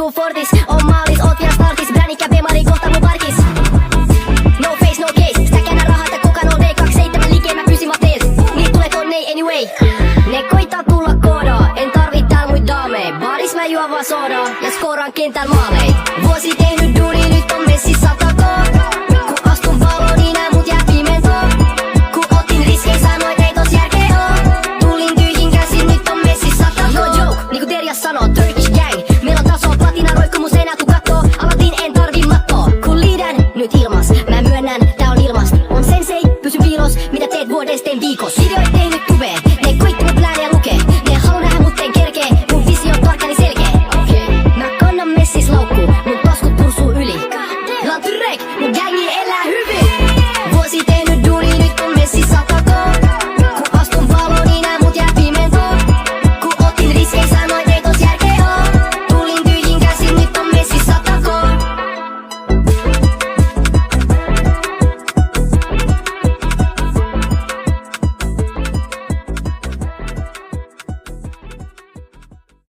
ku Fortis. On maalis, oot vielä startis. Brännikä bemari kohta mun parkis. No face, no case. Sä käännä rahat ja kuka no D27 liike mä kysin matees. Niit tulee konnei anyway. Ne koittaa tulla koodaa. En tarvit tääl muit daamee. Baaris mä juon vaan soodaa ja skooraan kentän maalei. Vuosi tehnyt duuni, nyt on messi 100K. Kun astun valoon, niin nää mut jää pimentoon. Kun otin riskejä, sanoit ei tos järkeä oo. Tulin tyhjin käsin, nyt on messi 100K. No joke, niinku Terjas sanoo, Turkish gang. Meillä on taso, platina roikku mun seinää tuu kattoo. Aloitin, en tarvi mattoo. Kun liidän, nyt ilmas. Mä myönnän, tää on ilmast. On sensei, pysy piilos. Mitä teet vuodesteen viikos?